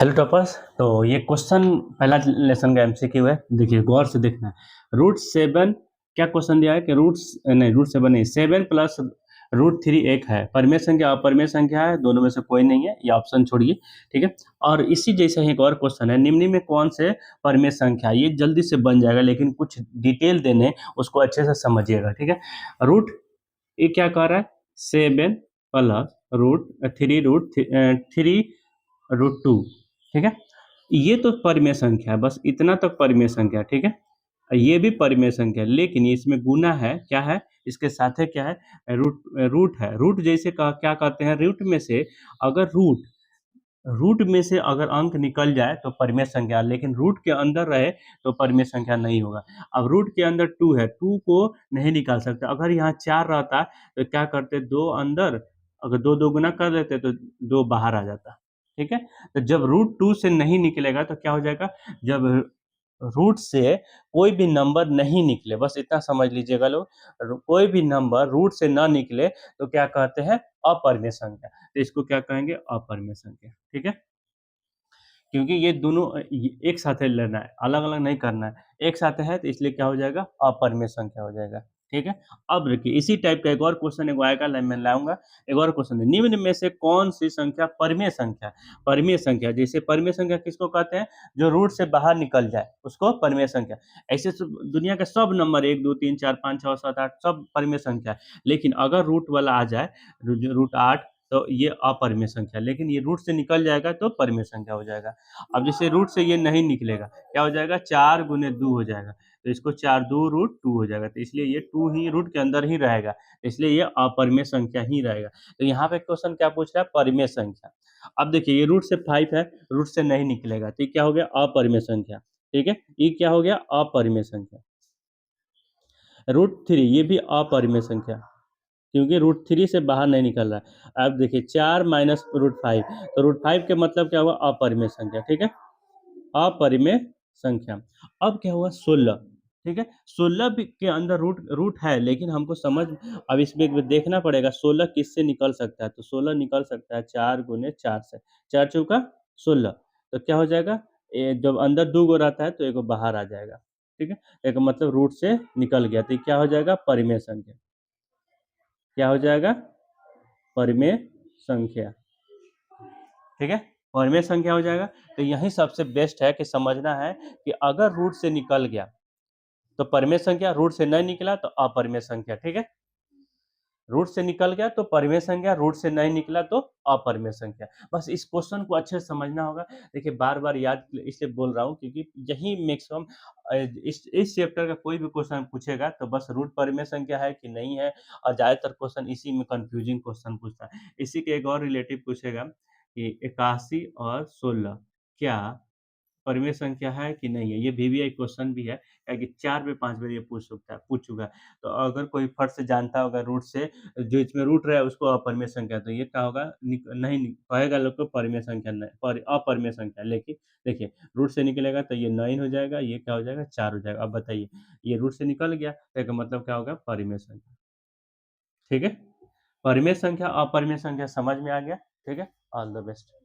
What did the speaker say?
Hello toppers. तो ये question पहला लेसन का एमसीक्यू है। देखिए गौर से देखना है। रूट सेवन क्या क्वेश्चन दिया है कि रूट सेवन नहीं, सेवन प्लस रूट थ्री एक है, परिमेय संख्या अपरिमेय संख्या है, दोनों में से कोई नहीं है, ये ऑप्शन छोड़िए। ठीक है। और इसी जैसा ही एक और क्वेश्चन है, निम्न में कौन से परिमेय संख्या, ये जल्दी से बन जाएगा लेकिन कुछ डिटेल देने, उसको अच्छे से समझिएगा। ठीक है। रूट ये क्या कह रहा है, seven plus root three root two. ठीक है। ये तो परिमेय संख्या है, बस इतना तक परिमेय संख्या। ठीक है। ये भी परिमेय संख्या है, लेकिन इसमें गुना है, क्या है इसके साथ है, क्या है रूट। रूट है, रूट जैसे क्या कहते हैं, रूट में से अगर रूट में से अगर अंक निकल जाए तो परिमेय संख्या, लेकिन रूट के अंदर रहे तो परिमेय संख्या नहीं होगा। अब रूट के अंदर टू है, टू को नहीं निकाल सकते। अगर यहाँ चार रहता तो क्या करते, दो अंदर, अगर दो दो गुना कर लेते तो दो बाहर आ जाता। ठीक है। तो जब रूट टू से नहीं निकलेगा तो क्या हो जाएगा, जब रूट से कोई भी नंबर नहीं निकले, बस इतना समझ लीजिएगा लोग, कोई भी नंबर रूट से ना निकले तो क्या कहते हैं, अपरिमेय संख्या। तो इसको क्या कहेंगे, अपरिमेय संख्या। ठीक है। क्योंकि ये दोनों एक साथ लेना है, अलग अलग नहीं करना है, एक साथ है, तो इसलिए क्या हो जाएगा, अपरिमेय संख्या हो जाएगा। ठीक है। अब देखिए इसी टाइप का एक और क्वेश्चन एक आएगा, मैं लाऊंगा एक और क्वेश्चन है, निम्न में से कौन सी संख्या परिमेय संख्या है? परिमेय संख्या, जैसे परिमेय संख्या किसको कहते हैं, जो रूट से बाहर निकल जाए उसको परिमेय संख्या। ऐसे दुनिया के सब नंबर, एक दो तीन चार पाँच छः सात आठ, सब परिमेय संख्या है, लेकिन अगर रूट वाला आ जाए, रूट आठ, तो ये अपरिमेय संख्या, लेकिन ये रूट से निकल जाएगा तो परिमेय संख्या हो जाएगा। अब जैसे रूट से ये नहीं निकलेगा, क्या हो जाएगा, चार गुने दो हो जाएगा, तो इसको चार दो रूट टू हो जाएगा, तो इसलिए ये टू ही रूट के अंदर ही रहेगा, इसलिए ये अपरिमेय संख्या ही रहेगा। तो यहाँ पे क्वेश्चन क्या पूछ रहा है, परिमेय संख्या। अब देखिए ये रूट से फाइव है, रूट से नहीं निकलेगा, तो ये क्या हो गया, अपरिमेय संख्या। ठीक है। ये क्या हो गया, अपरिमेय संख्या। रूट थ्री ये भी अपरिमेय संख्या, क्योंकि रूट थ्री से बाहर नहीं निकल रहा है। अब देखिए चार माइनस रूट फाइव, तो रूट फाइव के मतलब क्या हुआ, अपरिमेय संख्या। ठीक है। अपरिमेय संख्या। अब क्या हुआ, 16। ठीक है। 16 के अंदर रूट रूट है, लेकिन हमको समझ, अब इसमें एक बार देखना पड़ेगा 16 किससे निकल सकता है, तो 16 निकल सकता है चार गुने चार से, चार चौका 16। तो क्या हो जाएगा, जब अंदर दो गो रहता है तो एक बाहर आ जाएगा। ठीक है। एक मतलब रूट से निकल गया, तो ये क्या हो जाएगा, परिमेय संख्या। क्या हो जाएगा, परिमेय संख्या। ठीक है। परिमेय संख्या हो जाएगा। तो यही सबसे बेस्ट है कि समझना है कि अगर रूट से निकल गया तो परिमेय संख्या, रूट से नहीं निकला तो अपरिमेय संख्या। ठीक है। रूट से निकल गया तो परिमेय संख्या, रूट से नहीं निकला तो अपरिमेय संख्या। बस इस क्वेश्चन को अच्छे से समझना होगा। देखिए बार बार याद इसलिए बोल रहा हूँ क्योंकि यही मैक्सिमम इस चैप्टर का कोई भी क्वेश्चन पूछेगा तो बस रूट परिमेय संख्या है कि नहीं है, और ज्यादातर क्वेश्चन इसी में कंफ्यूजिंग क्वेश्चन पूछता है। इसी के एक और रिलेटिव पूछेगा कि 81 और 16 क्या परिमेय संख्या है कि नहीं है। ये वीवीआई क्वेश्चन भी है, क्या कि 4 में 5 बार ये पूछ चुका है। तो अगर कोई फट से जानता होगा रूट से, जो इसमें रूट रहा है उसको अपरिमेय संख्या, तो ये क्या होगा, कहेगा लोग को परिमेय संख्या नहीं, अपरिमेय संख्या। लेकिन देखिए रूट से निकलेगा तो ये 9 हो जाएगा, ये क्या हो जाएगा, 4 हो जाएगा। अब बताइए, ये रूट से निकल गया तो इसका मतलब क्या होगा, परिमेय संख्या। ठीक है। परिमेय संख्या अपरिमेय संख्या समझ में आ गया। ठीक है। All the best.